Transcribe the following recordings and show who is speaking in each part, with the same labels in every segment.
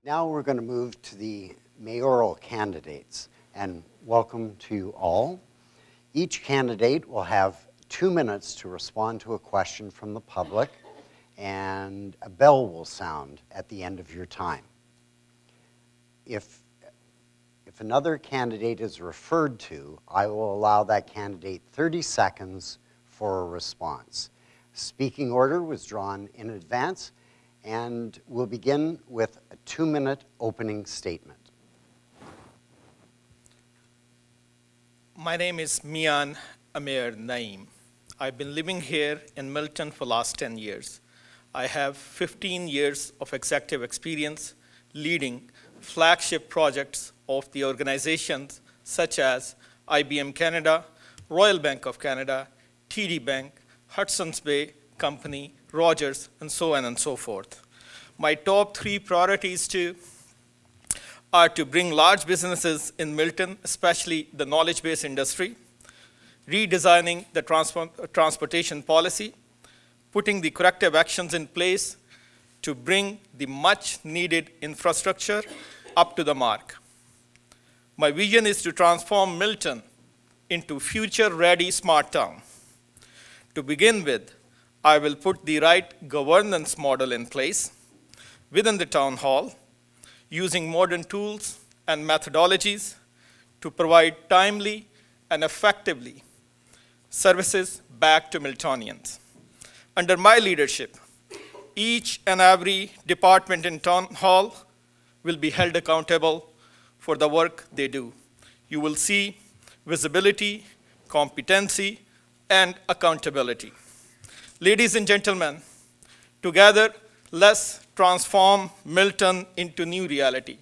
Speaker 1: Now we're going to move to the mayoral candidates, and welcome to you all. Each candidate will have 2 minutes to respond to a question from the public, and a bell will sound at the end of your time. If another candidate is referred to, I will allow that candidate 30 seconds for a response. Speaking order was drawn in advance, and we'll begin with a 2-minute opening statement.
Speaker 2: My name is Mian Amir Naeem. I've been living here in Milton for the last 10 years. I have 15 years of executive experience leading flagship projects of the organizations such as IBM Canada, Royal Bank of Canada, TD Bank, Hudson's Bay Company, Rogers, and so on and so forth. My top 3 priorities are to bring large businesses in Milton, especially the knowledge-based industry, redesigning the transportation policy, putting the corrective actions in place to bring the much-needed infrastructure up to the mark. My vision is to transform Milton into future-ready smart town. To begin with, I will put the right governance model in place within the town hall, using modern tools and methodologies to provide timely and effectively services back to Miltonians. Under my leadership, each and every department in town hall will be held accountable for the work they do. You will see visibility, competency, and accountability. Ladies and gentlemen, together, let's transform Milton into new reality,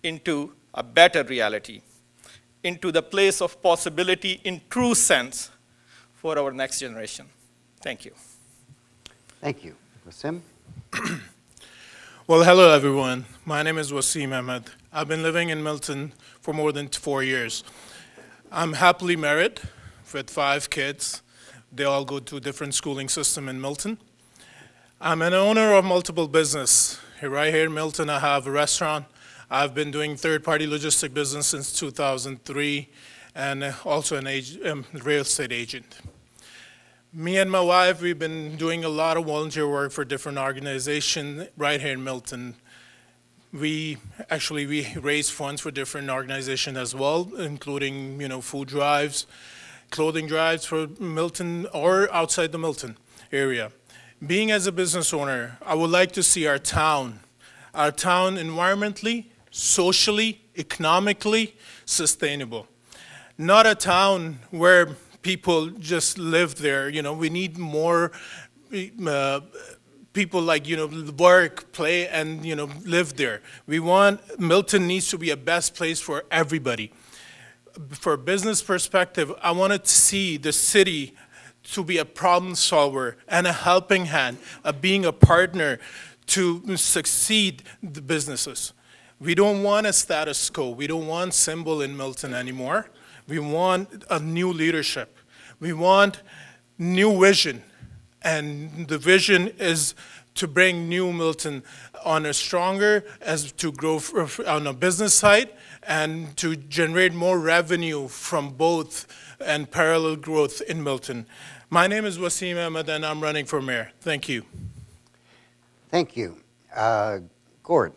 Speaker 2: into a better reality, into the place of possibility in true sense for our next generation. Thank you.
Speaker 1: Thank you. Wasim?
Speaker 3: Well, hello, everyone. My name is Wasim Ahmed. I've been living in Milton for more than 4 years. I'm happily married with 5 kids. They all go to a different schooling system in Milton. I'm an owner of multiple business. Right here in Milton, I have a restaurant. I've been doing third-party logistic business since 2003, and also a real estate agent. Me and my wife, we've been doing a lot of volunteer work for different organizations right here in Milton. We raise funds for different organizations as well, including food drives, clothing drives for Milton or outside the Milton area. Being as a business owner, I would like to see our town environmentally, socially, economically sustainable. Not a town where people just live there. We need more people work, play, and live there. Milton needs to be a best place for everybody. For a business perspective, I wanted to see the city to be a problem solver and a helping hand, being a partner to succeed the businesses. We don't want a status quo. We don't want symbol in Milton anymore. We want a new leadership. We want new vision. And the vision is to bring new Milton on a stronger, as to grow on a business side, and to generate more revenue from both and parallel growth in Milton. My name is Wasim Ahmed, and I'm running for mayor. Thank you.
Speaker 1: Thank you. Gord.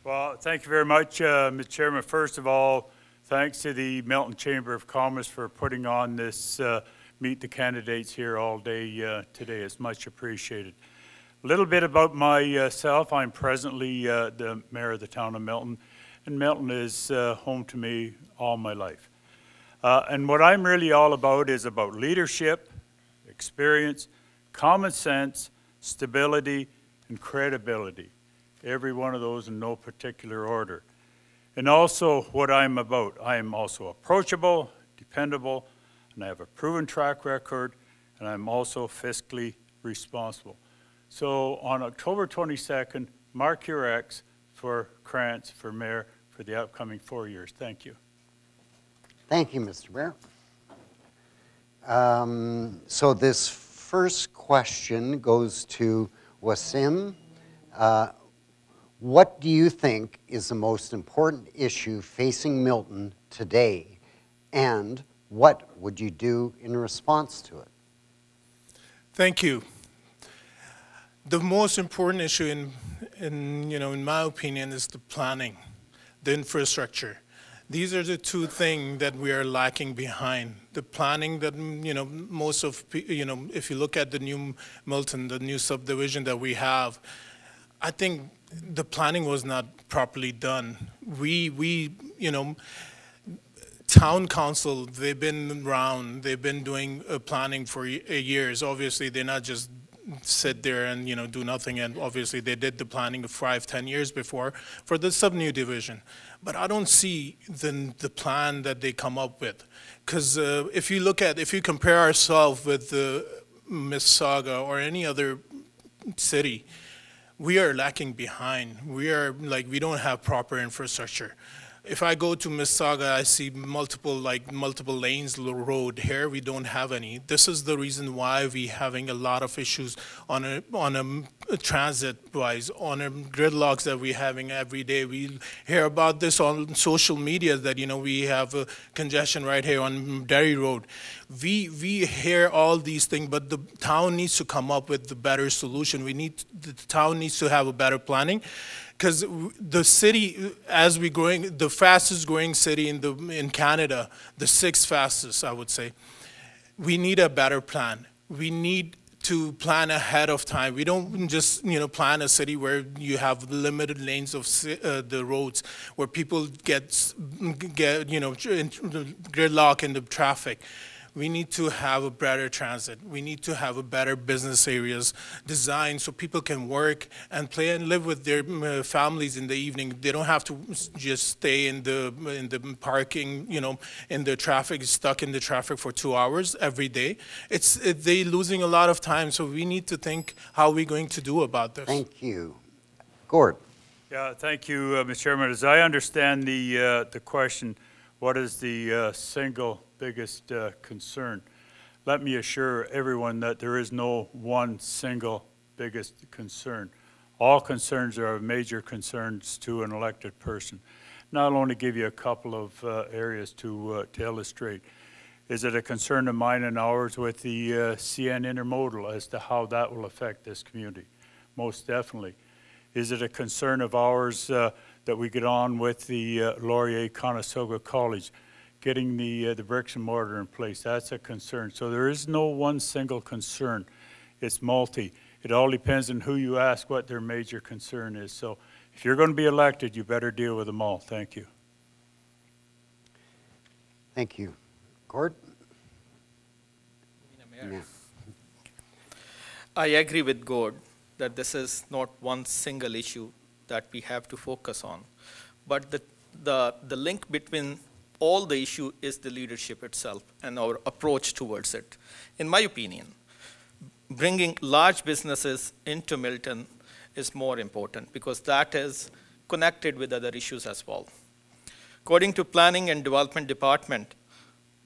Speaker 4: Well, thank you very much, Mr. Chairman. First of all, thanks to the Milton Chamber of Commerce for putting on this Meet the Candidates here all day today. It's much appreciated. A little bit about myself. I'm presently the mayor of the town of Milton, and Milton is home to me all my life. And what I'm really all about is about leadership, experience, common sense, stability, and credibility. Every one of those in no particular order. And also what I'm about. I am also approachable, dependable, and I have a proven track record, and I'm also fiscally responsible. So on October 22nd, mark your X for Krantz for mayor for the upcoming 4 years. Thank you.
Speaker 1: Thank you, Mr. Mayor. So this first question goes to Wasim. What do you think is the most important issue facing Milton today, and what would you do in response to it?
Speaker 3: Thank you. The most important issue in my opinion is the planning, the infrastructure. These are the two things that we are lacking behind. The planning that, most of, if you look at the new Milton, the new subdivision that we have, I think the planning was not properly done. Town council, they've been around, they've been doing planning for years. Obviously, they're not just sit there and do nothing, and obviously they did the planning of 5-10 years before for the sub-new division. But I don't see the plan that they come up with, because if you compare ourselves with Mississauga or any other city, we are lacking behind. We don't have proper infrastructure. If I go to Mississauga, I see multiple lanes road. Here we don't have any. This is the reason why we having a lot of issues on a transit-wise, on a gridlocks that we're having every day. We hear about this on social media that we have a congestion right here on Derry Road. We hear all these things, but the town needs to come up with the better solution. The town needs to have a better planning. Because the city, as we're growing, the fastest growing city in Canada, the 6th fastest, I would say, we need a better plan. We need to plan ahead of time. We don't just plan a city where you have limited lanes of the roads, where people get gridlock in the traffic. We need to have a better transit. We need to have a better business areas designed so people can work and play and live with their families in the evening. They don't have to just stay in the parking, in the traffic, stuck in the traffic for 2 hours every day. They're losing a lot of time, so we need to think how we're going to do about this.
Speaker 1: Thank you. Gord.
Speaker 4: Yeah, thank you, Mr. Chairman. As I understand the question, what is the single biggest concern? Let me assure everyone that there is no one single biggest concern. All concerns are major concerns to an elected person. Now, I'll only give you a couple of areas to illustrate. Is it a concern of mine and ours with the CN Intermodal as to how that will affect this community? Most definitely. Is it a concern of ours that we get on with the Laurier-Conestoga College, getting the bricks and mortar in place? That's a concern. So there is no one single concern. It's multi. It all depends on who you ask what their major concern is. So if you're going to be elected, you better deal with them all. Thank you.
Speaker 1: Thank you. Gord?
Speaker 2: Yeah. I agree with Gord that this is not one single issue that we have to focus on. But the link between all the issue is the leadership itself and our approach towards it. In my opinion, bringing large businesses into Milton is more important because that is connected with other issues as well. According to Planning and Development Department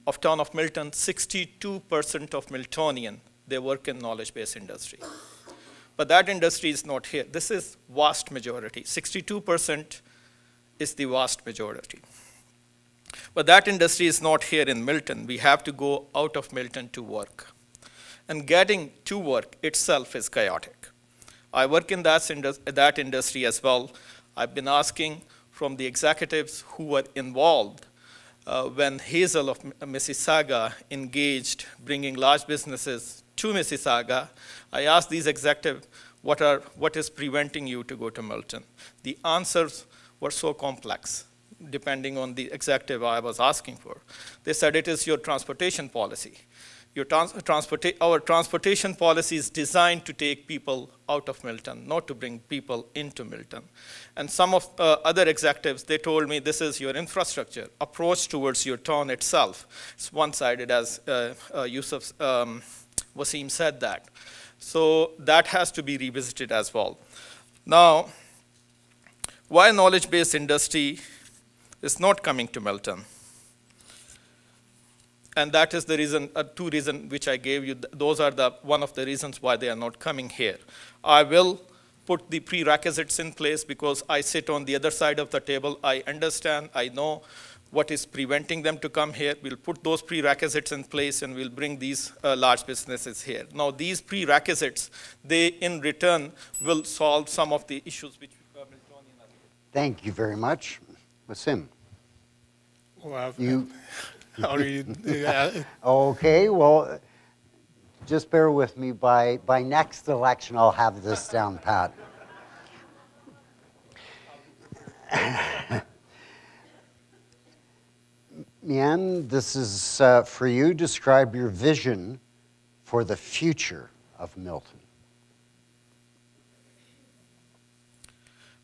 Speaker 2: of Town of Milton, 62% of Miltonian, they work in knowledge-based industry. But that industry is not here. This is vast majority. 62% is the vast majority. But that industry is not here in Milton. We have to go out of Milton to work. And getting to work itself is chaotic. I work in that industry as well. I've been asking from the executives who were involved when Hazel of Mississauga engaged bringing large businesses to Mississauga. I asked these executives, what is preventing you to go to Milton? The answers were so complex, depending on the executive I was asking for. They said it is your transportation policy. Our transportation policy is designed to take people out of Milton, not to bring people into Milton. And some of other executives, they told me this is your infrastructure, approach towards your town itself. It's one-sided, as Yusuf Wasim said that. So that has to be revisited as well. Now, why knowledge-based industry is not coming to Milton? And that is the reason, two reasons which I gave you. Those are one of the reasons why they are not coming here. I will put the prerequisites in place because I sit on the other side of the table. I understand, I know what is preventing them to come here. We'll put those prerequisites in place and we'll bring these large businesses here. Now these prerequisites, they in return will solve some of the issues which
Speaker 1: Thank you very much. Wasim.
Speaker 3: Well,
Speaker 1: You,
Speaker 3: already,
Speaker 1: okay, well, just bear with me. By next election, I'll have this down pat. Mian, this is for you. Describe your vision for the future of Milton.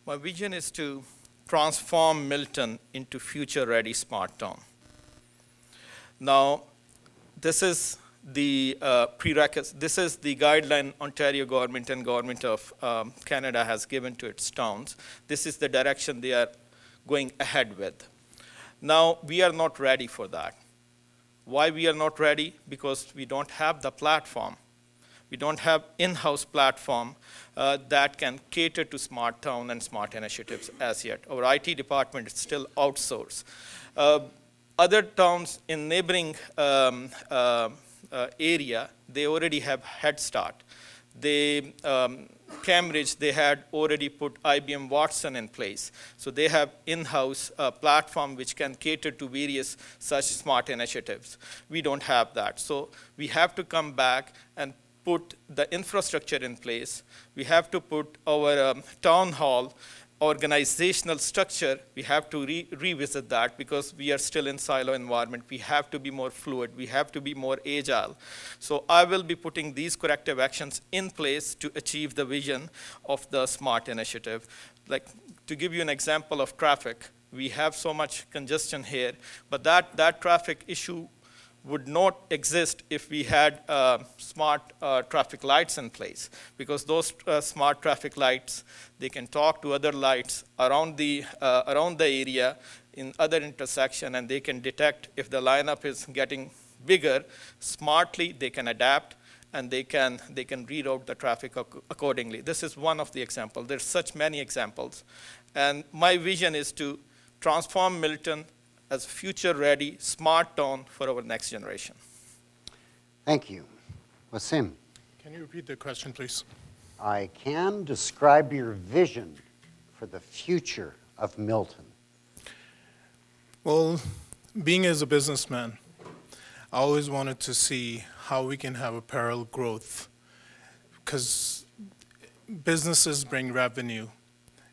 Speaker 2: My vision is to transform Milton into future-ready smart town. Now, this is the prerequisite. This is the guideline Ontario government and government of Canada has given to its towns. This is the direction they are going ahead with. Now, we are not ready for that. Why we are not ready? Because we don't have the platform. We don't have in-house platform that can cater to smart town and smart initiatives as yet. Our IT department is still outsourced. Other towns in neighboring area, they already have head start. Cambridge, they had already put IBM Watson in place. So they have in-house platform which can cater to various such smart initiatives. We don't have that. So we have to come back and put the infrastructure in place. We have to put our town hall organizational structure. We have to revisit that because we are still in silo environment. We have to be more fluid. We have to be more agile. So I will be putting these corrective actions in place to achieve the vision of the smart initiative. Like, to give you an example of traffic, we have so much congestion here, but that traffic issue would not exist if we had smart traffic lights in place, because those smart traffic lights, they can talk to other lights around the area in other intersection, and they can detect if the lineup is getting bigger. Smartly, they can adapt, and they can reroute the traffic accordingly. This is one of the examples. There's such many examples. And my vision is to transform Milton as a future-ready, smart town for our next generation.
Speaker 1: Thank you. Wasim.
Speaker 3: can you repeat the question, please?
Speaker 1: I can describe your vision for the future of Milton.
Speaker 3: Well, being as a businessman, I always wanted to see how we can have a parallel growth, because businesses bring revenue,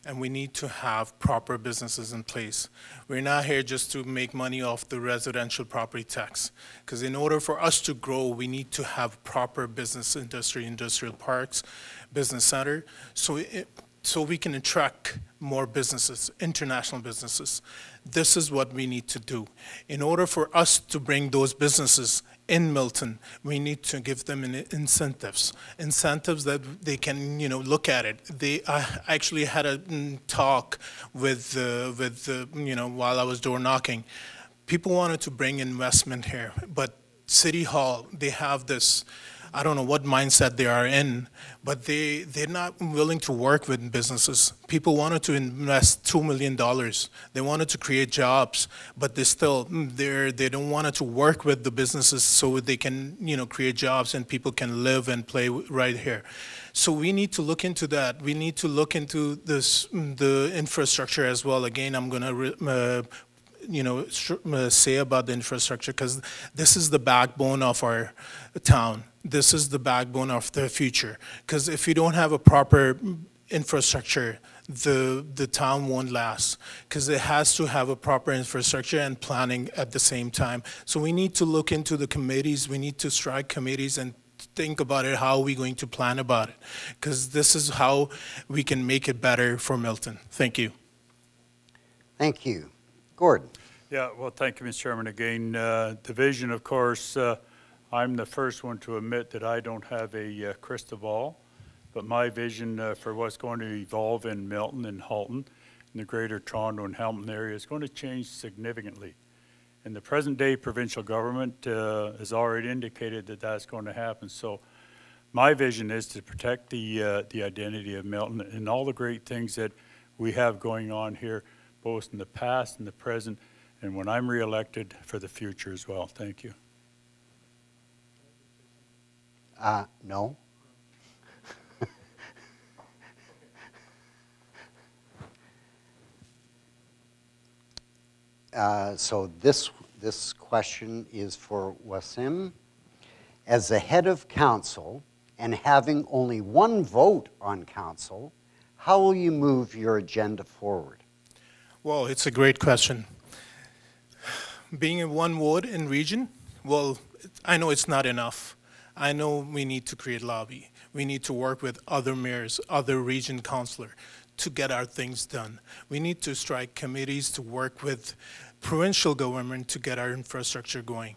Speaker 3: and we need to have proper businesses in place. We're not here just to make money off the residential property tax, because in order for us to grow, we need to have proper business industry, industrial parks, business center, so we can attract more businesses, international businesses. This is what we need to do. In order for us to bring those businesses in Milton, we need to give them incentives that they can, look at it. I actually had a talk with while I was door knocking. People wanted to bring investment here, but City Hall, they have this, I don't know what mindset they are in, but they're not willing to work with businesses. People wanted to invest $2 million. They wanted to create jobs, but they don't want to work with the businesses so they can, create jobs and people can live and play right here. So we need to look into that. We need to look into the infrastructure as well. Again, I'm going to say about the infrastructure, because this is the backbone of our town. This is the backbone of the future, because if you don't have a proper infrastructure, the town won't last, because it has to have a proper infrastructure and planning at the same time. So we need to look into the committees. We need to strike committees and think about it, how are we going to plan about it, because this is how we can make it better for Milton. Thank you.
Speaker 1: Thank you. Gordon.
Speaker 4: Yeah, well, thank you, Mr. Chairman. Again, the vision, of course, I'm the first one to admit that I don't have a crystal ball, but my vision for what's going to evolve in Milton and Halton, in the greater Toronto and Hamilton area, is going to change significantly. And the present day provincial government has already indicated that that's going to happen. So My vision is to protect the identity of Milton and all the great things that we have going on here, both in the past and the present, and when I'm reelected, for the future as well. Thank you.
Speaker 1: No. So this question is for Wasim. As the head of council and having only one vote on council, how will you move your agenda forward?
Speaker 3: Well, it's a great question. Being in one ward in region, well, I know it's not enough. I know we need to create lobby. We need to work with other mayors, other region councillor to get our things done. We need to strike committees to work with provincial government to get our infrastructure going.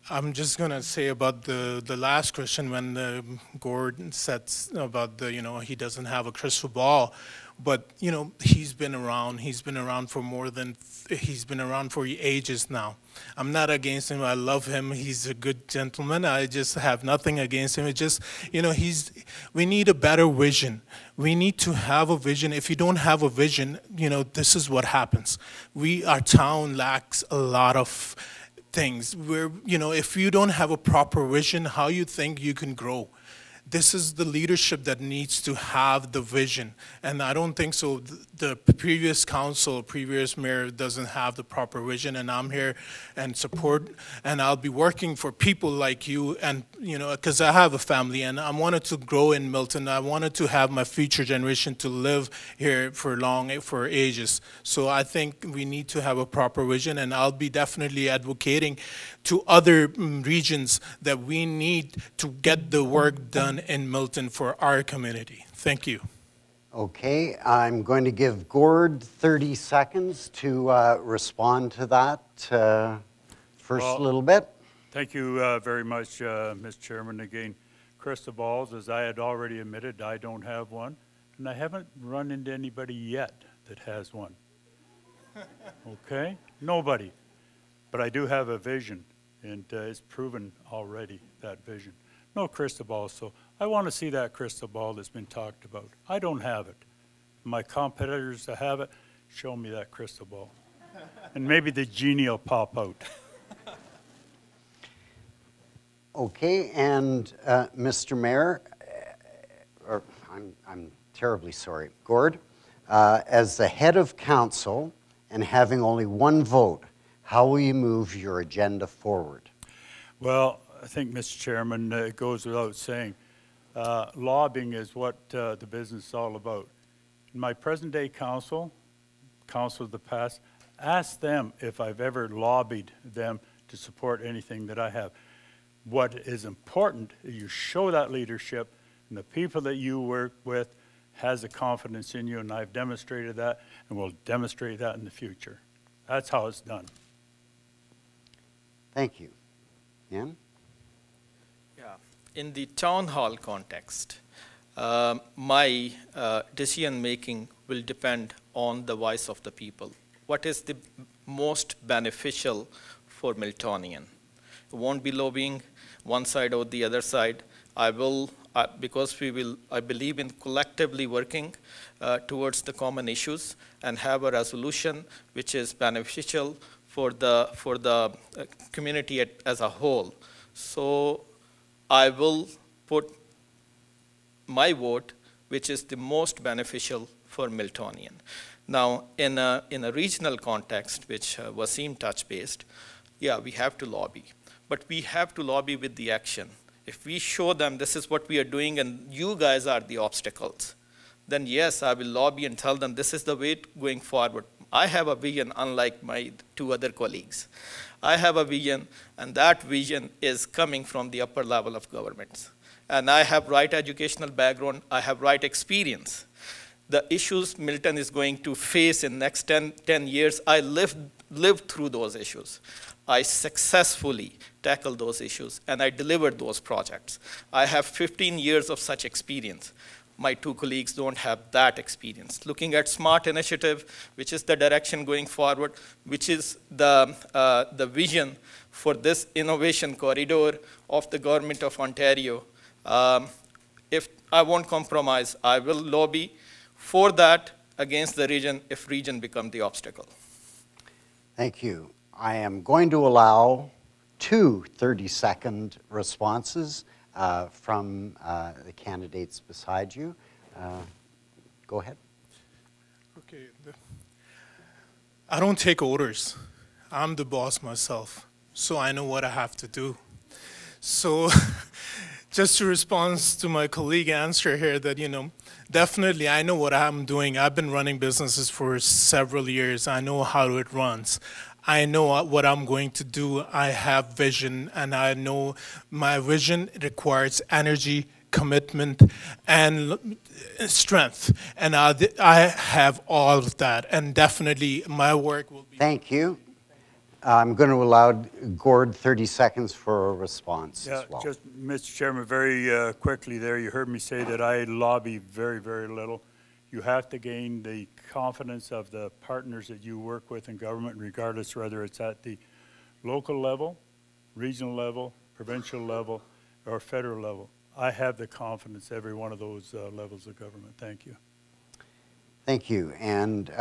Speaker 3: I'm just going to say about the last question when Gord said about he doesn't have a crystal ball, but he's been around for ages now. I'm not against him. I love him. He's a good gentleman. I just have nothing against him. It's just, we need a better vision. We need to have a vision. If you don't have a vision, this is what happens. Our town lacks a lot of things where, if you don't have a proper vision, how you think you can grow? This is the leadership that needs to have the vision. And I don't think so. The previous council, previous mayor doesn't have the proper vision, and I'm here and support, and I'll be working for people like you, and because I have a family and I wanted to grow in Milton. I wanted to have my future generation to live here for ages. So I think we need to have a proper vision, and I'll be definitely advocating to other regions that we need to get the work done in Milton for our community. Thank you.
Speaker 1: Okay, I'm going to give Gord 30 seconds to respond to that first little bit.
Speaker 4: Thank you very much, Mr. Chairman. Again, crystal balls, as I had already admitted, I don't have one, and I haven't run into anybody yet that has one. Okay? Nobody. But I do have a vision, and it's proven already, that vision. No crystal ball, so I want to see that crystal ball that's been talked about. I don't have it. My competitors that have it, show me that crystal ball. And maybe the genie will pop out.
Speaker 1: Okay, and Mr. Mayor, I'm terribly sorry, Gord, as the head of council and having only one vote, how will you move your agenda forward?
Speaker 4: Well, I think, Mr. Chairman, it goes without saying, lobbying is what the business is all about. In my present-day council of the past, ask them if I've ever lobbied them to support anything that I have. What is important is you show that leadership, and the people that you work with has the confidence in you, and I've demonstrated that, and will demonstrate that in the future. That's how it's done.
Speaker 1: Thank you. Ian?
Speaker 2: Yeah, in the town hall context, my decision-making will depend on the voice of the people. What is the most beneficial for Miltonian? It won't be lobbying one side or the other side. I will, because I believe in collectively working towards the common issues and have a resolution which is beneficial for the community as a whole. So I will put my vote, which is the most beneficial for Miltonian. Now, in a regional context, which Wasim touch-based, yeah, we have to lobby. But we have to lobby with the action. If we show them this is what we are doing and you guys are the obstacles, then yes, I will lobby and tell them this is the way going forward. I have a vision, unlike my two other colleagues. I have a vision, and that vision is coming from the upper level of governments. And I have right educational background, I have right experience. The issues Milton is going to face in next 10 years, I lived through those issues. I successfully tackled those issues, and I delivered those projects. I have 15 years of such experience. My two colleagues don't have that experience. Looking at SMART initiative, which is the direction going forward, which is the vision for this innovation corridor of the government of Ontario, If I won't compromise, I will lobby for that against the region if region becomes the obstacle.
Speaker 1: Thank you. I am going to allow 2 30-second responses from the candidates beside you. Go ahead.
Speaker 3: Okay. I don't take orders. I'm the boss myself, so I know what I have to do. So just to respond to my colleague answer here that, definitely I know what I'm doing. I've been running businesses for several years. I know how it runs. I know what I'm going to do. I have vision, and I know my vision requires energy, commitment, and strength. And I have all of that, and definitely my work will be...
Speaker 1: Thank you. I'm going to allow Gord 30 seconds for a response as well.
Speaker 4: Just, Mr. Chairman, very quickly there, you heard me say that I lobby very, very little. You have to gain the confidence of the partners that you work with in government, regardless whether it's at the local level, regional level, provincial level, or federal level. I have the confidence every one of those levels of government. Thank you.
Speaker 1: Thank you. And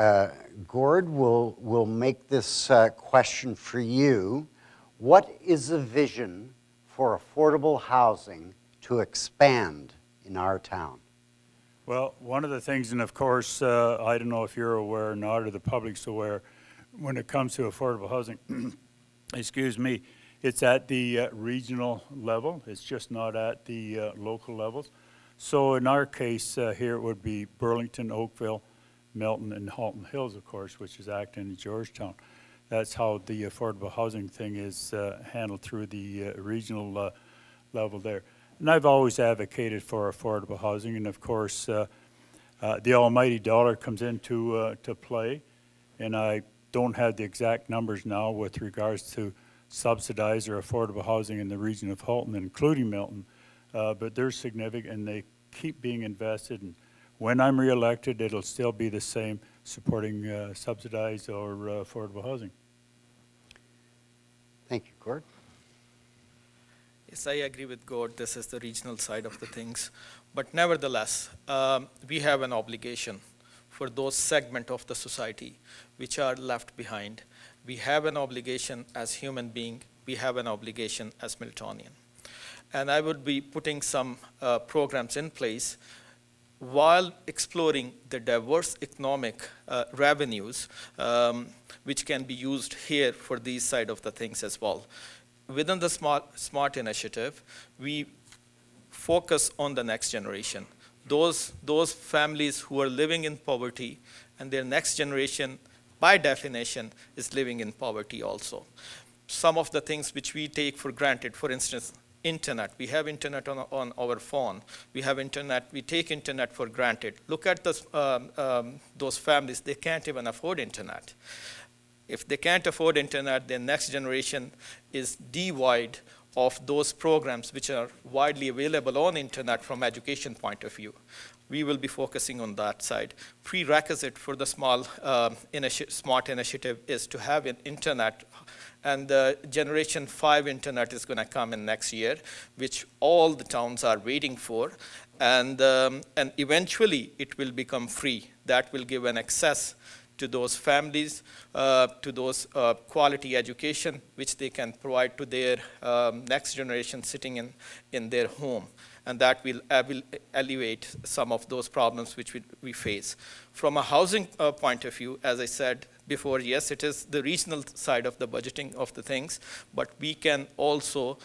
Speaker 1: Gord, we'll make this question for you. What is the vision for affordable housing to expand in our town?
Speaker 4: Well, one of the things, and of course, I don't know if you're aware or not, or the public's aware, when it comes to affordable housing, excuse me, it's at the regional level. It's just not at the local levels. So in our case here, it would be Burlington, Oakville, Milton, and Halton Hills, of course, which is Acton and Georgetown. That's how the affordable housing thing is handled through the regional level there. And I've always advocated for affordable housing, and of course, the almighty dollar comes into to play, and I don't have the exact numbers now with regards to subsidized or affordable housing in the region of Halton, including Milton, but they're significant, and they keep being invested. And when I'm reelected, it'll still be the same, supporting subsidized or affordable housing.
Speaker 1: Thank you, Gord.
Speaker 2: Yes, I agree with Gord. This is the regional side of the things. But nevertheless, we have an obligation for those segments of the society which are left behind. We have an obligation as human beings. We have an obligation as Miltonian. And I would be putting some programs in place while exploring the diverse economic revenues which can be used here for these side of the things as well. Within the SMART initiative, we focus on the next generation. Those families who are living in poverty, and their next generation, by definition, is living in poverty also. Some of the things which we take for granted, for instance, internet. We have internet on our phone. We have internet. We take internet for granted. Look at those families. They can't even afford internet. If they can't afford internet, their next generation is devoid of those programs which are widely available on internet from education point of view. We will be focusing on that side. Prerequisite for the SMART initiative is to have an internet, and the Generation 5 internet is going to come in next year, which all the towns are waiting for, and eventually it will become free. That will give an access to those families, to those quality education, which they can provide to their next generation sitting in their home. And that will alleviate some of those problems which we face. From a housing point of view, as I said before, yes, it is the regional side of the budgeting of the things, but we can also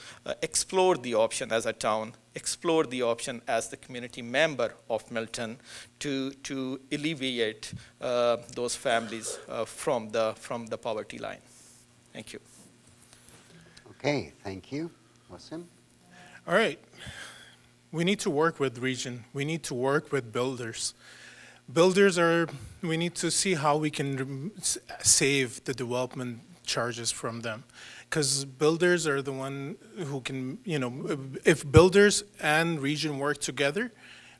Speaker 2: explore the option as a town, explore the option as the community member of Milton to alleviate those families from the poverty line. Thank you.
Speaker 1: Okay, thank you. Wasim?
Speaker 3: All right. We need to work with region. We need to work with builders. We need to see how we can save the development charges from them. Because builders are the one who can, if builders and region work together,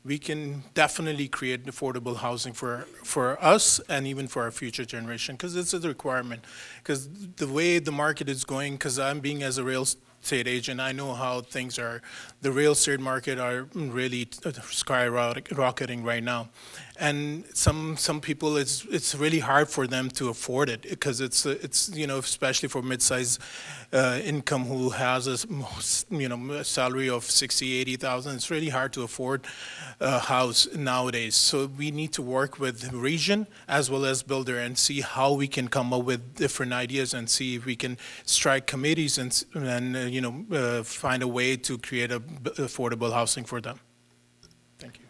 Speaker 3: we can definitely create affordable housing for us and even for our future generation, because it's a requirement. Because the way the market is going, because I'm being as a real estate agent. I know how things are. The real estate market are really skyrocketing right now. And some people, it's really hard for them to afford it because it's especially for mid-sized income who has a salary of 60, 80,000. It's really hard to afford a house nowadays. So we need to work with region as well as builder and see how we can come up with different ideas and see if we can strike committees and find a way to create affordable housing for them. Thank you.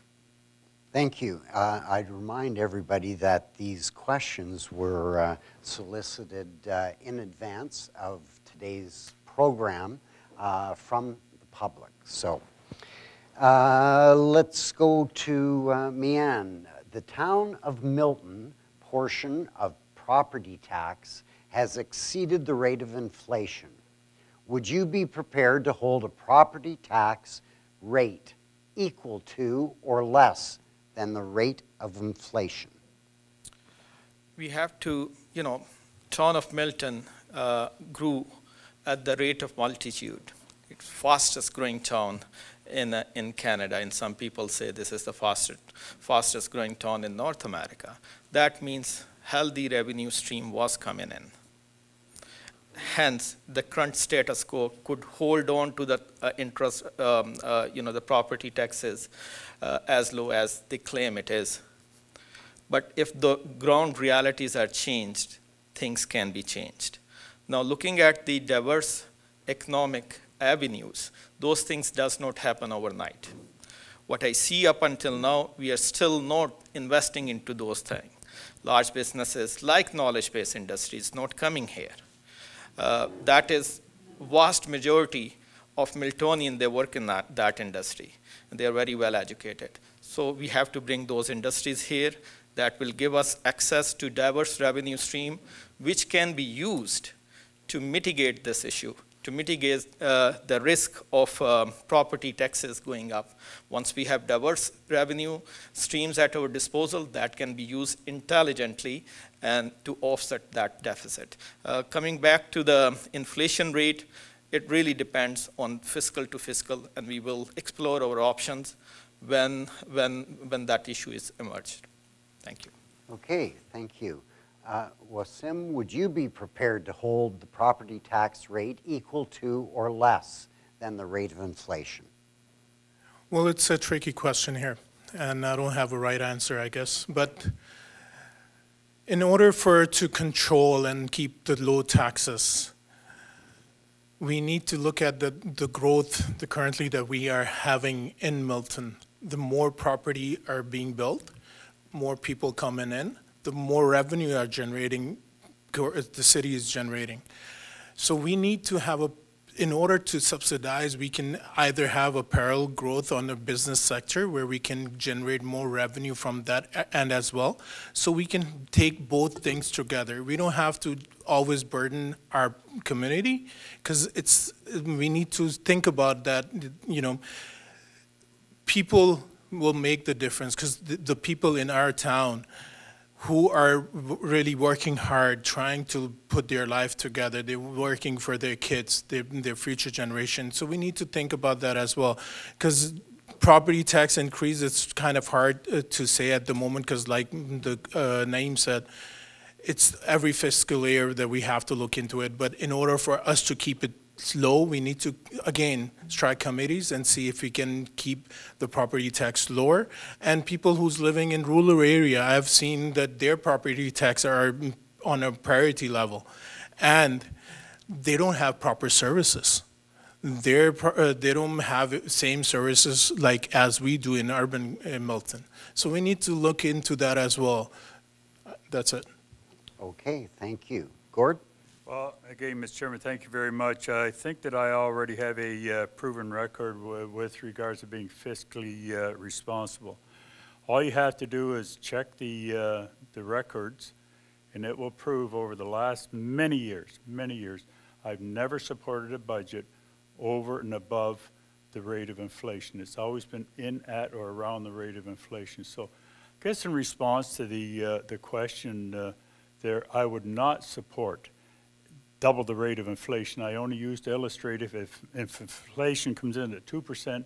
Speaker 1: Thank you. I'd remind everybody that these questions were solicited in advance of today's program from the public. So let's go to Mian. The Town of Milton portion of property tax has exceeded the rate of inflation. Would you be prepared to hold a property tax rate equal to or less than the rate of inflation?
Speaker 2: We have to, Town of Milton grew at the rate of multitude. It's fastest growing town in Canada, and some people say this is the fastest growing town in North America. That means healthy revenue stream was coming in. Hence, the current status quo could hold on to the interest, the property taxes as low as they claim it is. But if the ground realities are changed, things can be changed. Now, looking at the diverse economic avenues, those things does not happen overnight. What I see up until now, we are still not investing into those things. Large businesses like knowledge-based industries not coming here. That is vast majority of Miltonian, they work in that industry, and they are very well educated. So we have to bring those industries here that will give us access to diverse revenue stream, which can be used to mitigate this issue, to mitigate the risk of property taxes going up. Once we have diverse revenue streams at our disposal, that can be used intelligently and to offset that deficit. Coming back to the inflation rate, it really depends on fiscal to fiscal, and we will explore our options when that issue is emerged. Thank you.
Speaker 1: Okay, thank you. Wasim, would you be prepared to hold the property tax rate equal to or less than the rate of inflation?
Speaker 3: Well, it's a tricky question here, and I don't have a right answer, I guess. But in order to control and keep the low taxes, we need to look at the growth currently that we are having in Milton. The more property are being built, more people coming in, the more revenue are generating, the city is generating. So we need to have in order to subsidize, we can either have a parallel growth on the business sector where we can generate more revenue from that end as well. So we can take both things together. We don't have to always burden our community because we need to think about that, people will make the difference because the people in our town who are really working hard, trying to put their life together. They're working for their kids, their future generation. So we need to think about that as well. Because property tax increase, it's kind of hard to say at the moment because like Naeem said, it's every fiscal year that we have to look into it. But in order for us to keep it low, we need to, again, strike committees and see if we can keep the property tax lower. And people who's living in rural area, I've seen that their property tax are on a priority level. And they don't have proper services. They don't have same services like as we do in urban Milton. So we need to look into that as well. That's it.
Speaker 1: Okay, thank you. Gord?
Speaker 4: Well, again, Mr. Chairman, thank you very much. I think that I already have a proven record with regards to being fiscally responsible. All you have to do is check the records, and it will prove over the last many years, I've never supported a budget over and above the rate of inflation. It's always been in, at, or around the rate of inflation. So I guess in response to the question there, I would not support double the rate of inflation. I only use to illustrate if inflation comes in at 2%,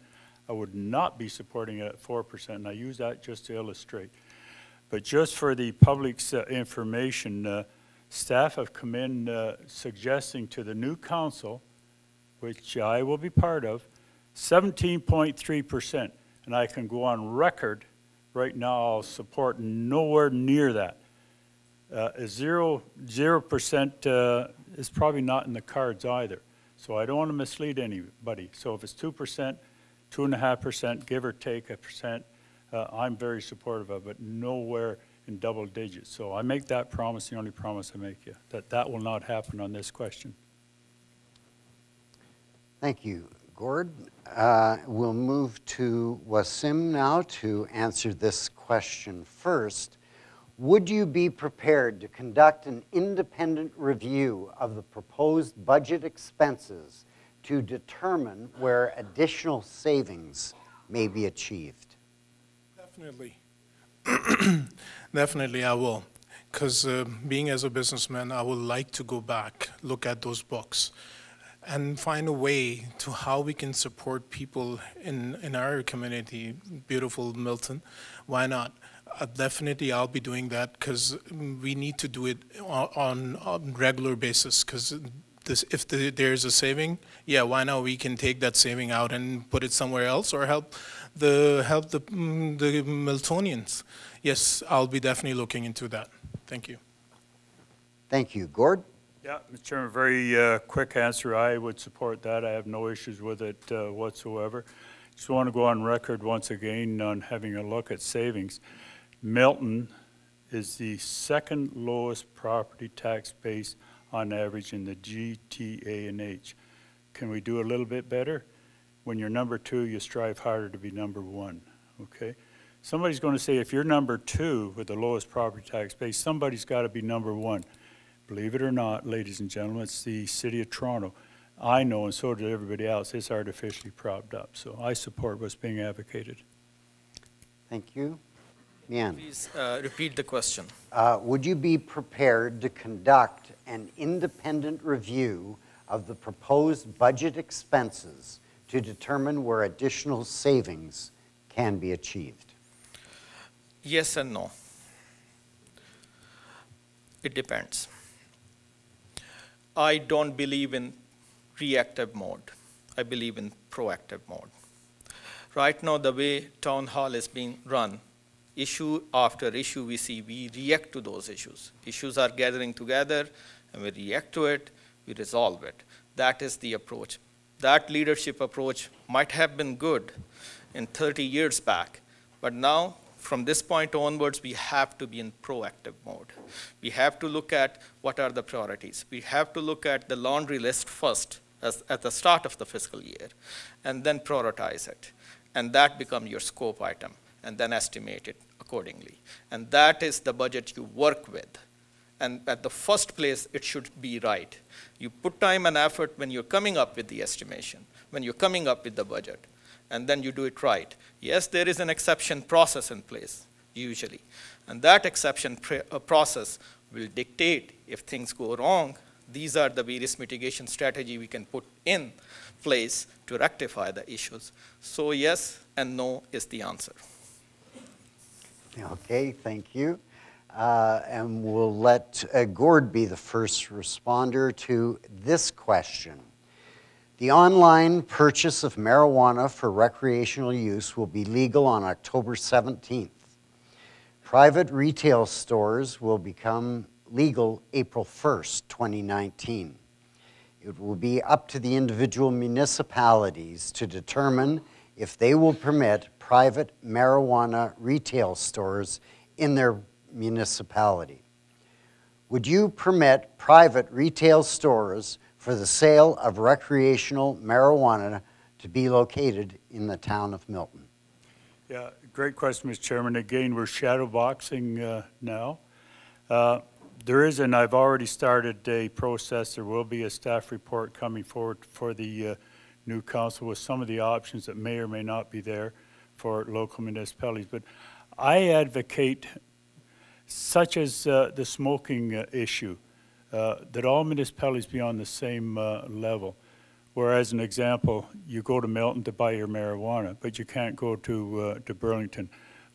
Speaker 4: I would not be supporting it at 4%, and I use that just to illustrate. But just for the public's information, staff have come in suggesting to the new council, which I will be part of, 17.3%. And I can go on record right now, I'll support nowhere near that. 0% is probably not in the cards either. So I don't want to mislead anybody. So if it's 2%, 2.5%, give or take a percent, I'm very supportive of it, nowhere in double digits. So I make that promise, the only promise I make you, that will not happen on this question.
Speaker 1: Thank you, Gord. We'll move to Wasim now to answer this question first. Would you be prepared to conduct an independent review of the proposed budget expenses to determine where additional savings may be achieved?
Speaker 3: Definitely. Definitely I will. Because being as a businessman, I would like to go back, look at those books, and find a way to how we can support people in our community, beautiful Milton. Why not? Definitely I'll be doing that because we need to do it on regular basis, because if there's a saving, yeah, why not? We can take that saving out and put it somewhere else or help the Miltonians. Yes, I'll be definitely looking into that. Thank you.
Speaker 1: Thank you. Gord?
Speaker 4: Yeah, Mr. Chairman, very quick answer. I would support that. I have no issues with it whatsoever. Just want to go on record once again on having a look at savings. Milton is the second lowest property tax base on average in the GTA&H. Can we do a little bit better? When you're number 2, you strive harder to be number 1, okay? Somebody's going to say if you're number 2 with the lowest property tax base, somebody's got to be number 1. Believe it or not, ladies and gentlemen, it's the City of Toronto. I know, and so did everybody else, it's artificially propped up. So I support what's being advocated.
Speaker 1: Thank you. Mian.
Speaker 2: Please repeat the question.
Speaker 1: Would you be prepared to conduct an independent review of the proposed budget expenses to determine where additional savings can be achieved?
Speaker 2: Yes and no. It depends. I don't believe in reactive mode. I believe in proactive mode. Right now, the way town hall is being run, issue after issue we see, we react to those issues. Issues are gathering together, and we react to it, we resolve it. That is the approach. That leadership approach might have been good in 30 years back, but now, from this point onwards, we have to be in proactive mode. We have to look at what are the priorities. We have to look at the laundry list first, at the start of the fiscal year, and then prioritize it. And that becomes your scope item, and then estimate it accordingly. And that is the budget you work with. And at the first place, it should be right. You put time and effort when you're coming up with the estimation, when you're coming up with the budget, and then you do it right. Yes, there is an exception process in place, usually. And that exception process will dictate if things go wrong. These are the various mitigation strategies we can put in place to rectify the issues. So yes and no is the answer.
Speaker 1: Okay, thank you. And we'll let Gord be the first responder to this question. The online purchase of marijuana for recreational use will be legal on October 17th. Private retail stores will become legal April 1st, 2019. It will be up to the individual municipalities to determine if they will permit private marijuana retail stores in their municipality. Would you permit private retail stores for the sale of recreational marijuana to be located in the town of Milton?
Speaker 4: Yeah, great question, Mr. Chairman. Again, we're shadow boxing now. There is, and I've already started a process. There will be a staff report coming forward for the new council with some of the options that may or may not be there for local municipalities. But I advocate, such as the smoking issue, that all municipalities be on the same level. Whereas, an example, you go to Milton to buy your marijuana, but you can't go to Burlington,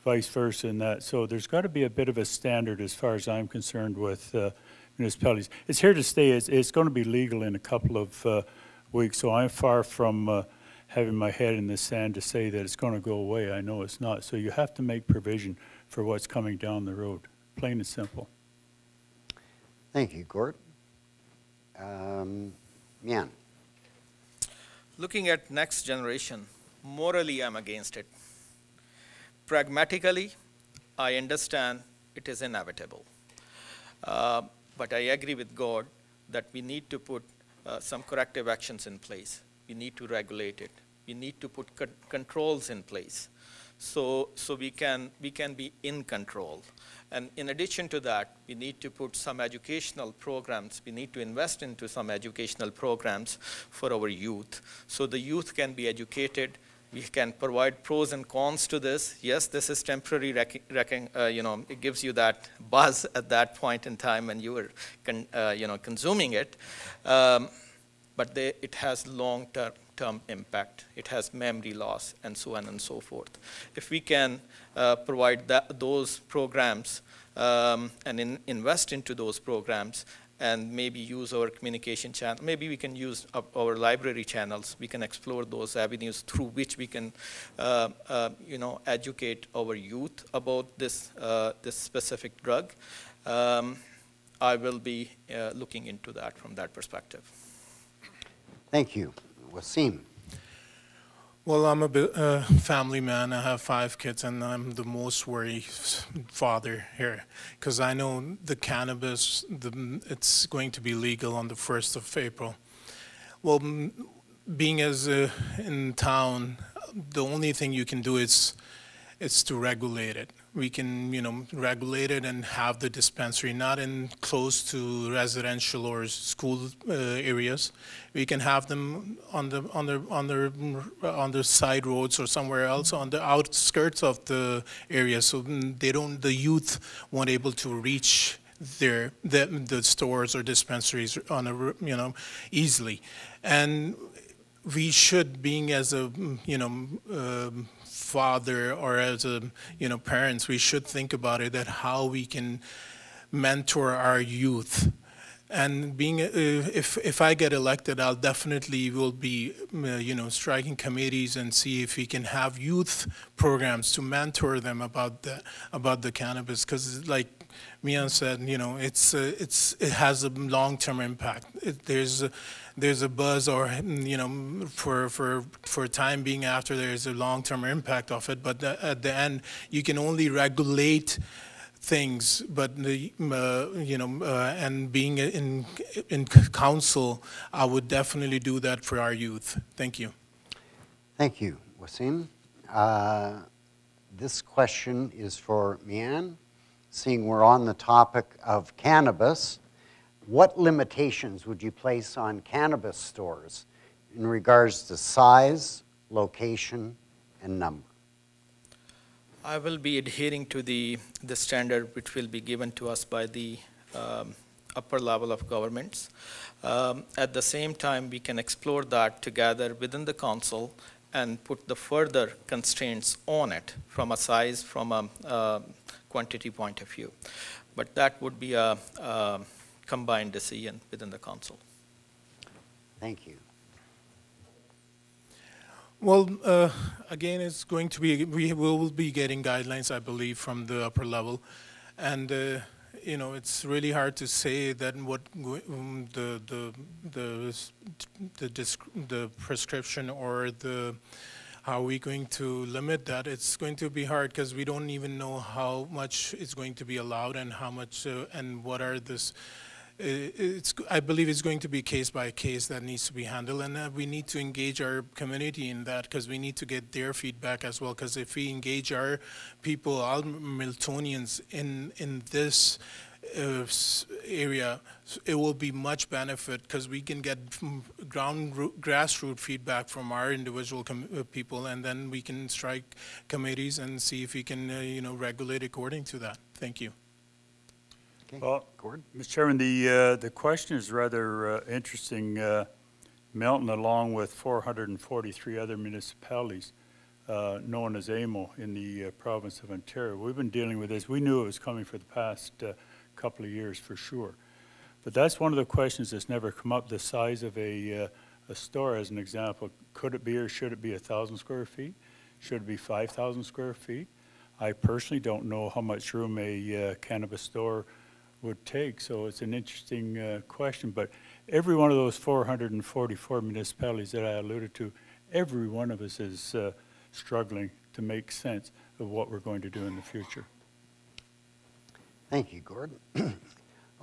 Speaker 4: vice versa in that. So there's got to be a bit of a standard as far as I'm concerned with municipalities. It's here to stay. It's going to be legal in a couple of weeks, so I'm far from having my head in the sand to say that it's going to go away. I know it's not. So you have to make provision for what's coming down the road, plain and simple.
Speaker 1: Thank you, Gord. Mian.
Speaker 2: Looking at next generation, morally I'm against it. Pragmatically, I understand it is inevitable. But I agree with God that we need to put some corrective actions in place. We need to regulate it. We need to put controls in place so we can be in control. And in addition to that, we need to put some educational programs. We need to invest into some educational programs for our youth so the youth can be educated. We can provide pros and cons to this. Yes, this is temporary, it gives you that buzz at that point in time when you were consuming it. But it has long-term impact. It has memory loss and so on and so forth. If we can provide those programs and invest into those programs and maybe use our communication channel, maybe we can use our library channels. We can explore those avenues through which we can educate our youth about this specific drug. I will be looking into that from that perspective.
Speaker 1: Thank you. Wasim.
Speaker 3: Well, I'm a family man. I have 5 kids, and I'm the most worried father here because I know the cannabis, it's going to be legal on the 1st of April. Well, being in town, the only thing you can do is to regulate it. We can, regulate it and have the dispensary not in close to residential or school areas. We can have them on the side roads or somewhere else on the outskirts of the area, so the youth won't able to reach the stores or dispensaries easily. And we should, being as a father or as a parents, we should think about it, that how we can mentor our youth. And being if I get elected, I'll definitely will be striking committees and see if we can have youth programs to mentor them about the cannabis, because like Mian said, it has a long-term impact. There's a buzz, or for time being after, there's a long-term impact of it. But at the end, you can only regulate things. But and being in council, I would definitely do that for our youth. Thank you.
Speaker 1: Thank you, Wasim. This question is for Mian. Seeing we're on the topic of cannabis, what limitations would you place on cannabis stores in regards to size, location, and number?
Speaker 2: I will be adhering to the standard which will be given to us by the upper level of governments. At the same time, we can explore that together within the council and put the further constraints on it from a size, from a quantity point of view. But that would be a combined decision within the council.
Speaker 1: Thank you.
Speaker 3: Well, again, it's going to be, we will be getting guidelines, I believe, from the upper level. And, it's really hard to say that what the prescription or how are we going to limit that? It's going to be hard because we don't even know how much is going to be allowed and how much and what are this. I believe it's going to be case by case that needs to be handled, and we need to engage our community in that, because we need to get their feedback as well. Because if we engage our people, all Miltonians in this area, it will be much benefit, because we can get grassroots feedback from our individual people, and then we can strike committees and see if we can regulate according to that. Thank you.
Speaker 1: Okay,
Speaker 4: Well,
Speaker 1: Gord?
Speaker 4: Mr. Chairman, the question is rather interesting. Milton, along with 443 other municipalities, known as AMO in the province of Ontario, we've been dealing with this. We knew it was coming for the past couple of years for sure. But that's one of the questions that's never come up. The size of a store, as an example, could it be or should it be 1,000 square feet? Should it be 5,000 square feet? I personally don't know how much room a cannabis store would take, so it's an interesting question. But every one of those 444 municipalities that I alluded to, every one of us is struggling to make sense of what we're going to do in the future.
Speaker 1: Thank you, Gordon.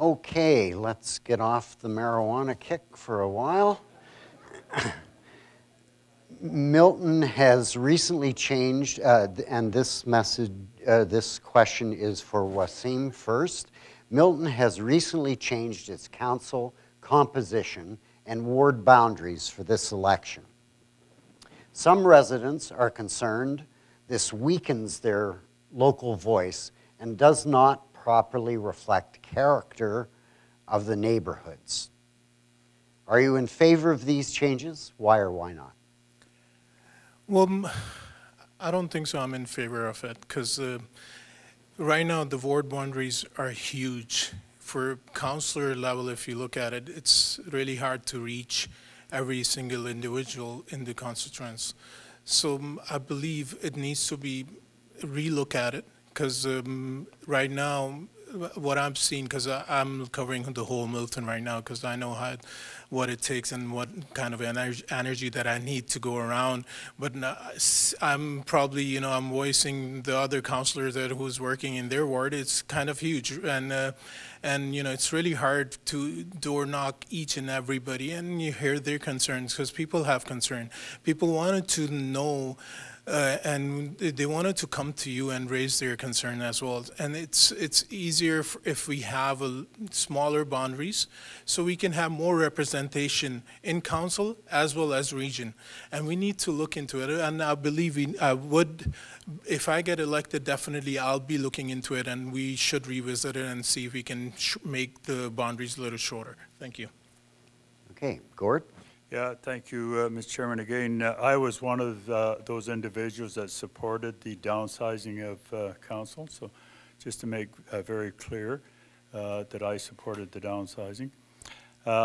Speaker 1: Okay, let's get off the marijuana kick for a while. Milton has recently changed, and this question is for Wasim first. Milton has recently changed its council composition and ward boundaries for this election. Some residents are concerned this weakens their local voice and does not properly reflect character of the neighborhoods. Are you in favor of these changes? Why or why not?
Speaker 3: Well, I don't think so. I'm in favor of it because right now the ward boundaries are huge. For councillor level, if you look at it, it's really hard to reach every single individual in the constituents. So I believe it needs to be relook at it because right now what I'm seeing, because I'm covering the whole Milton right now because I know what it takes and what kind of energy that I need to go around. But I'm probably, I'm voicing the other councillor who's working in their ward. It's kind of huge. And it's really hard to door knock each and everybody. And you hear their concerns because people have concern. People wanted to know and they wanted to come to you and raise their concern as well. And it's easier if we have smaller boundaries so we can have more representation in council as well as region. And we need to look into it. And I believe I would, if I get elected, definitely I'll be looking into it and we should revisit it and see if we can make the boundaries a little shorter. Thank you.
Speaker 1: Okay, Gord?
Speaker 4: Yeah, thank you, Mr. Chairman. Again, I was one of those individuals that supported the downsizing of council. So just to make very clear that I supported the downsizing.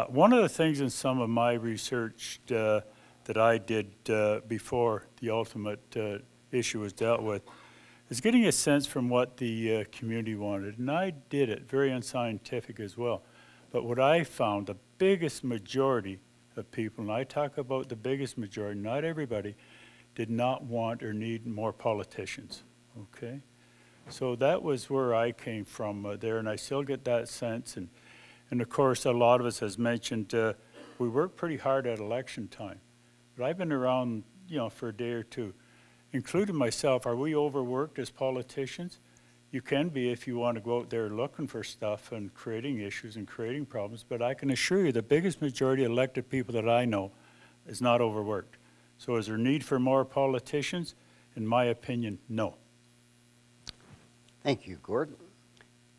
Speaker 4: One of the things in some of my research that I did before the ultimate issue was dealt with is getting a sense from what the community wanted. And I did it, very unscientific as well. But what I found, the biggest majority of people, and I talk about the biggest majority, not everybody, did not want or need more politicians, okay? So that was where I came from there, and I still get that sense. And of course, a lot of us, as mentioned, we work pretty hard at election time. But I've been around, for a day or two, including myself. Are we overworked as politicians? You can be if you want to go out there looking for stuff and creating issues and creating problems, but I can assure you the biggest majority of elected people that I know is not overworked. So is there need for more politicians? In my opinion, no.
Speaker 1: Thank you, Gord.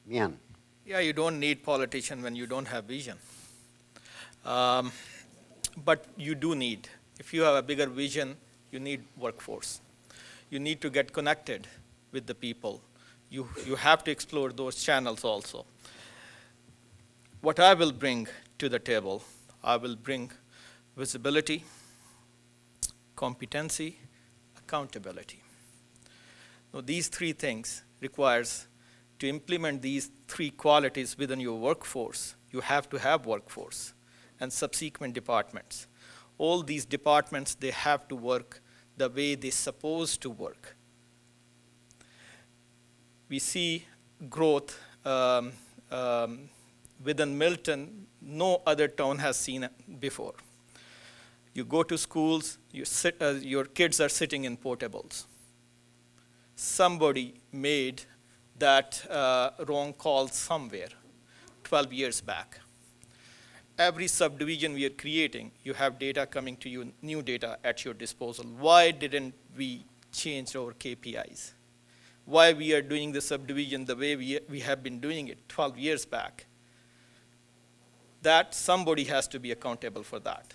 Speaker 1: Mian.
Speaker 2: Yeah, you don't need politicians when you don't have vision. But you do need, if you have a bigger vision, you need workforce. You need to get connected with the people. You have to explore those channels also. What I will bring to the table, I will bring visibility, competency, accountability. Now, these three things requires to implement these three qualities within your workforce. You have to have workforce and subsequent departments. All these departments, they have to work the way they're supposed to work. We see growth within Milton no other town has seen before. You go to schools, your kids are sitting in portables. Somebody made that wrong call somewhere 12 years back. Every subdivision we are creating, you have data coming to you, new data at your disposal. Why didn't we change our KPIs? why we are doing the subdivision the way we have been doing it 12 years back. That somebody has to be accountable for that.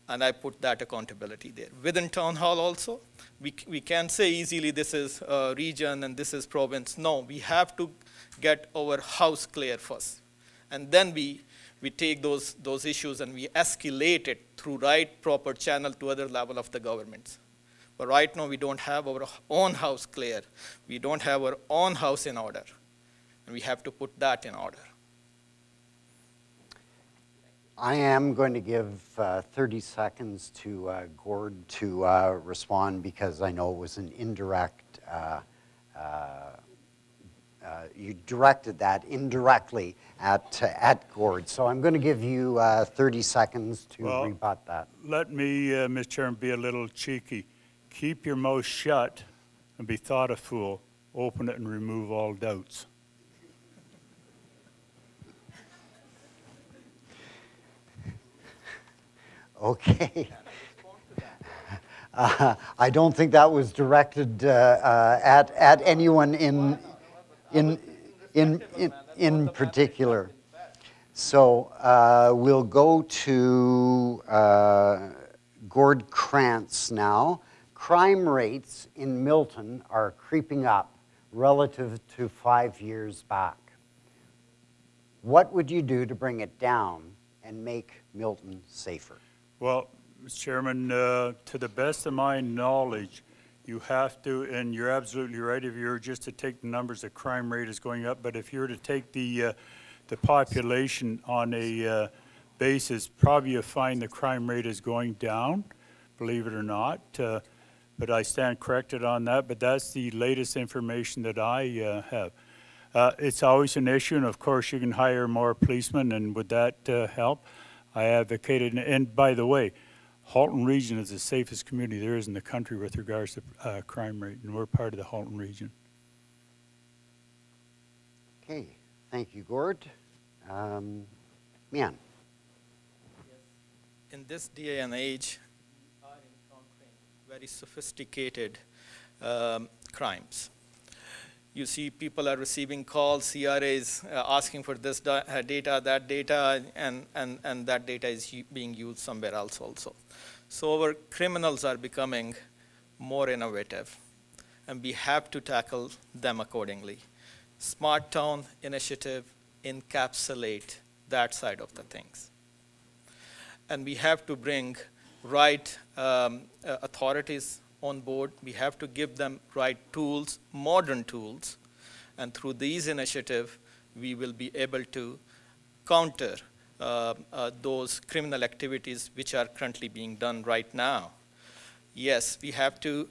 Speaker 2: And I put that accountability there. Within town hall also, we can't say easily this is region and this is province. No, we have to get our house clear first. And then we take those issues and we escalate it through right proper channel to other level of the governments. But right now we don't have our own house clear. We don't have our own house in order. And we have to put that in order.
Speaker 1: I am going to give 30 seconds to Gord to respond because I know it was an indirect, you directed that indirectly at Gord. So I'm going to give you 30 seconds to rebut that.
Speaker 4: Let me, Mr. Chairman, be a little cheeky. Keep your mouth shut and be thought a fool. Open it and remove all doubts.
Speaker 1: Okay. I don't think that was directed at anyone in particular. So we'll go to Gord Krantz now. Crime rates in Milton are creeping up relative to 5 years back. What would you do to bring it down and make Milton safer?
Speaker 4: Well, Mr. Chairman, to the best of my knowledge, you have to, and you're absolutely right if you were just to take the numbers, the crime rate is going up, but if you were to take the population on a basis, probably you'll find the crime rate is going down, believe it or not. But I stand corrected on that, but that's the latest information that I have. It's always an issue, and of course you can hire more policemen, and would that help? I advocated, and by the way, Halton Region is the safest community there is in the country with regards to crime rate, and we're part of the Halton Region.
Speaker 1: Okay, thank you, Gord. Mian.
Speaker 2: In this day and age, we are encountering very sophisticated crimes. You see people are receiving calls, CRAs asking for this data, that data, and that data is being used somewhere else also. So our criminals are becoming more innovative, and we have to tackle them accordingly. Smart Town initiative encapsulate that side of the things. And we have to bring right authorities on board. We have to give them right tools, modern tools, and through these initiatives, we will be able to counter those criminal activities which are currently being done right now. Yes, we have to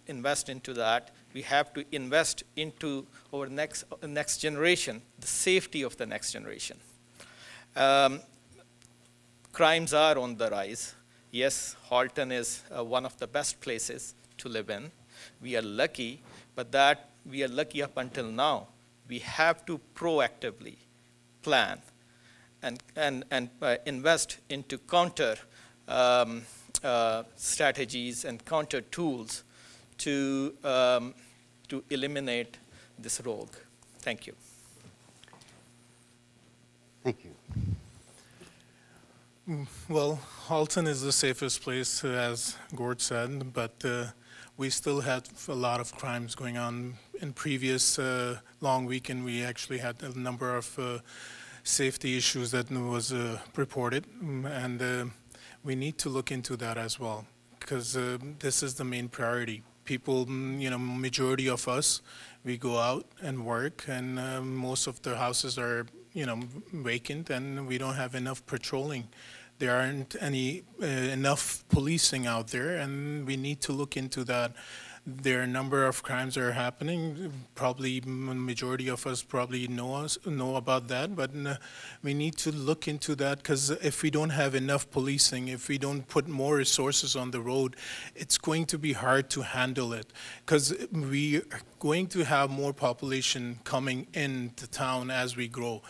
Speaker 2: invest into that. We have to invest into our next generation, the safety of the next generation. Crimes are on the rise. Yes, Halton is one of the best places to live in. We are lucky, but that we are lucky up until now. We have to proactively plan and invest into counter strategies and counter tools to eliminate this rogue. Thank you.
Speaker 1: Thank you.
Speaker 3: Well, Halton is the safest place, as Gord said, but we still had a lot of crimes going on. In previous long weekend, we actually had a number of safety issues that was reported, and we need to look into that as well, because this is the main priority. People, majority of us, we go out and work, and most of the houses are, vacant, and we don't have enough patrolling. There aren't enough policing out there, and we need to look into that. There are a number of crimes that are happening. Probably majority of us probably know about that, but we need to look into that, because if we don't have enough policing, if we don't put more resources on the road, it's going to be hard to handle it, because we are going to have more population coming into town as we grow.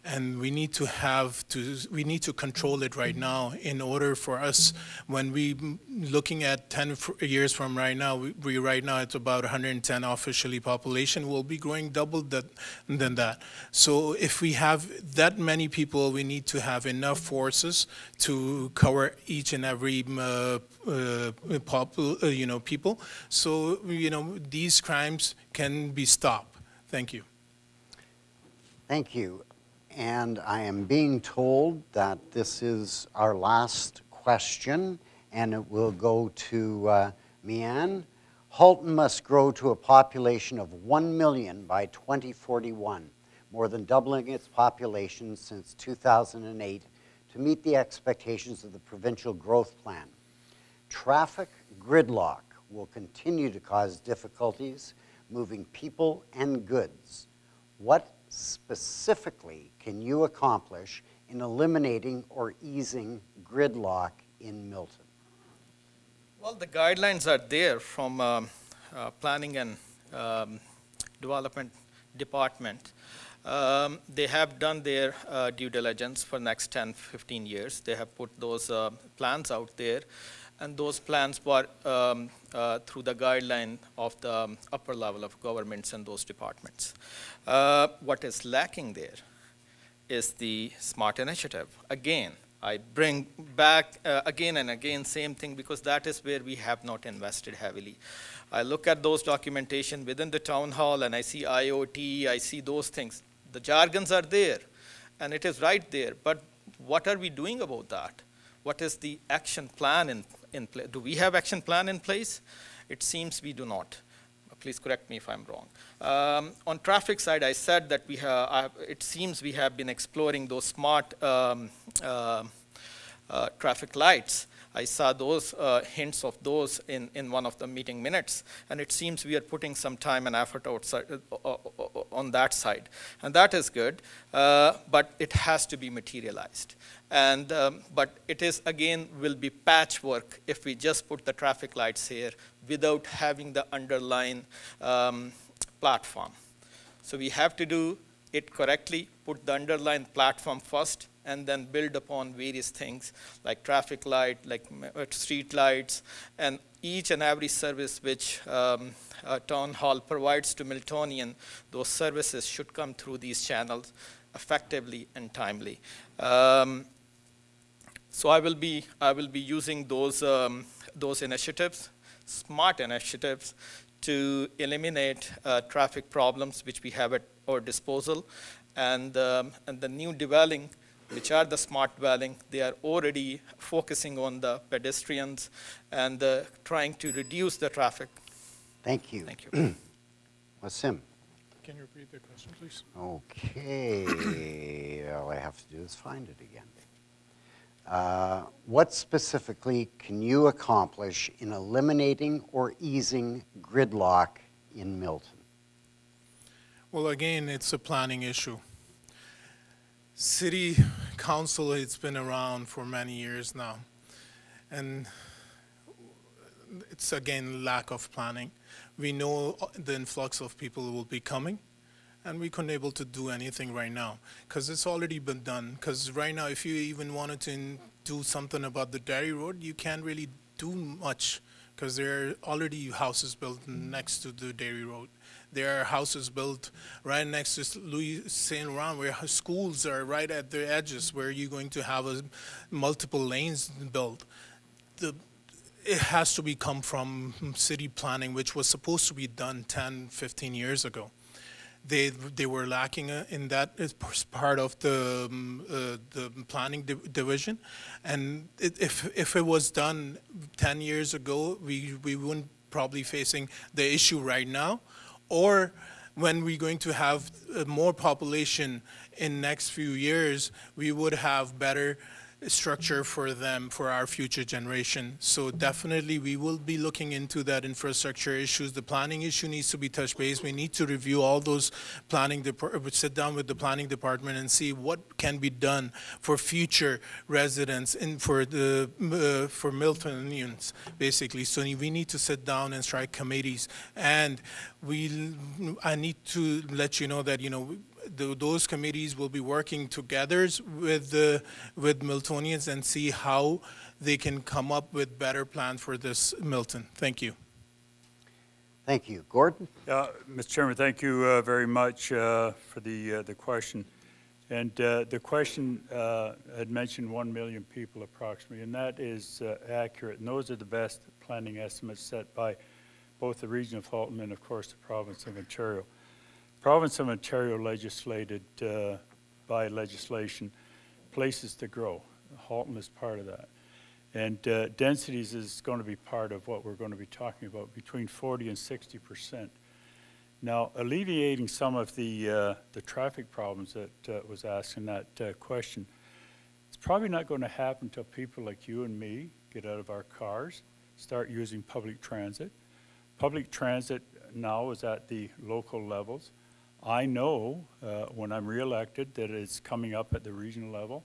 Speaker 3: and we need to control it right now in order for us, when we looking at 10 years from right now, we right now it's about 110 officially population, will be growing double than that. So if we have that many people, we need to have enough forces to cover each and every people. So these crimes can be stopped. Thank you.
Speaker 1: Thank you. And I am being told that this is our last question, and it will go to Mian. Halton must grow to a population of 1 million by 2041, more than doubling its population since 2008 to meet the expectations of the provincial growth plan. Traffic gridlock will continue to cause difficulties moving people and goods. What specifically can you accomplish in eliminating or easing gridlock in Milton?
Speaker 2: Well, the guidelines are there from Planning and Development Department. They have done their due diligence for next 10, 15 years. They have put those plans out there, and those plans were through the guideline of the upper level of governments and those departments. What is lacking there is the SMART initiative. Again, I bring back again and again same thing, because that is where we have not invested heavily. I look at those documentation within the town hall and I see IoT, I see those things. The jargons are there and it is right there, but what are we doing about that? What is the action plan in place? Do we have action plan in place? It seems we do not. Please correct me if I'm wrong. On traffic side, I said that it seems we have been exploring those smart traffic lights. I saw those hints of those in one of the meeting minutes, and it seems we are putting some time and effort outside, on that side, and that is good, but it has to be materialized. And but it is, again, will be patchwork if we just put the traffic lights here without having the underlying platform. So we have to do it correctly, put the underlying platform first, and then build upon various things like traffic light, like street lights, and each and every service which Town Hall provides to Miltonian. Those services should come through these channels effectively and timely. So I will be using those initiatives, smart initiatives, to eliminate traffic problems which we have at our disposal, and the new dwelling, which are the smart dwelling, they are already focusing on the pedestrians and trying to reduce the traffic.
Speaker 1: Thank you.
Speaker 2: Thank you.
Speaker 1: Wasim.
Speaker 3: Can you repeat the question, please?
Speaker 1: Okay. All I have to do is find it again. What specifically can you accomplish in eliminating or easing gridlock in Milton?
Speaker 3: Well, again, it's a planning issue. City Council, it's been around for many years now, and it's, again, lack of planning. We know the influx of people will be coming, and we couldn't able to do anything right now because it's already been done. Because right now, if you even wanted to do something about the Dairy Road, you can't really do much because there are already houses built next to the Dairy Road. There are houses built right next to Louis Saint Laurent, where schools are right at the edges, where you're going to have multiple lanes built. It has to come from city planning, which was supposed to be done 10, 15 years ago. They were lacking in that as part of the planning division, and if it was done 10 years ago, we wouldn't probably facing the issue right now. Or when we're going to have more population in next few years, we would have better structure for them, for our future generation. So definitely we will be looking into that infrastructure issues. The planning issue needs to be touched base. We need to review all those planning, sit down with the planning department and see what can be done for future residents and for Miltonians, basically. So we need to sit down and strike committees. And I need to let you know that, those committees will be working together with Miltonians and see how they can come up with better plans for this Milton. Thank you.
Speaker 1: Thank you. Gordon?
Speaker 4: Mr. Chairman, thank you very much for the question. And the question had mentioned 1 million people approximately, and that is accurate. And those are the best planning estimates set by both the region of Halton and, of course, the province of Ontario. The province of Ontario legislated by legislation places to grow. Halton is part of that. And densities is going to be part of what we're going to be talking about, between 40 and 60%. Now, alleviating some of the traffic problems that was asked in that question, it's probably not going to happen until people like you and me get out of our cars, start using public transit. Public transit now is at the local levels. I know when I'm reelected that it's coming up at the regional level.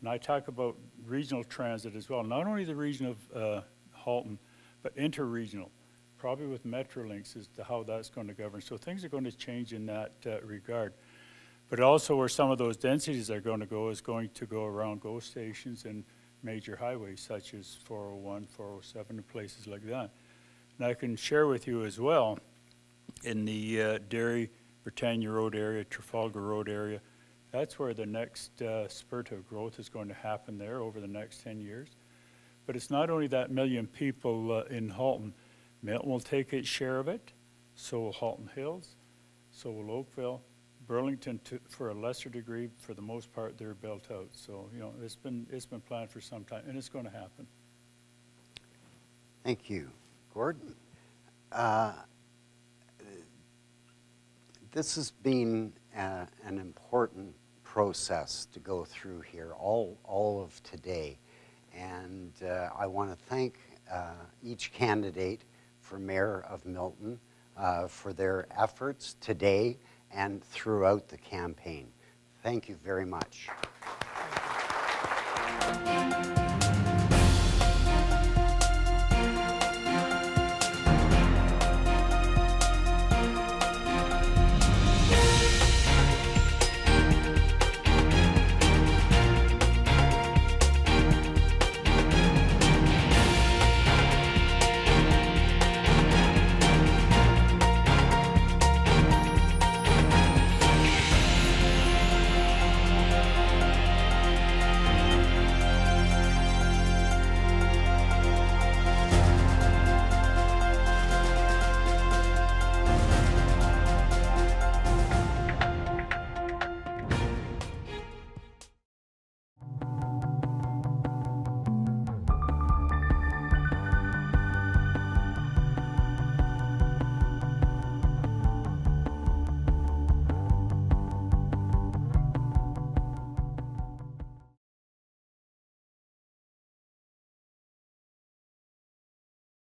Speaker 4: And I talk about regional transit as well, not only the region of Halton, but interregional, probably with Metrolinx as to how that's going to govern. So things are going to change in that regard. But also where some of those densities are going to go is going to go around GO stations and major highways such as 401, 407, and places like that. And I can share with you as well, in the Derry, Britannia Road area, Trafalgar Road area, that's where the next spurt of growth is going to happen there over the next 10 years. But it's not only that million people in Halton. Milton will take its share of it, so will Halton Hills, so will Oakville, Burlington for a lesser degree. For the most part, they're built out. So, you know, it's been planned for some time, and it's going to happen.
Speaker 1: Thank you. Gordon? This has been an important process to go through here all of today. And I want to thank each candidate for Mayor of Milton for their efforts today and throughout the campaign. Thank you very much.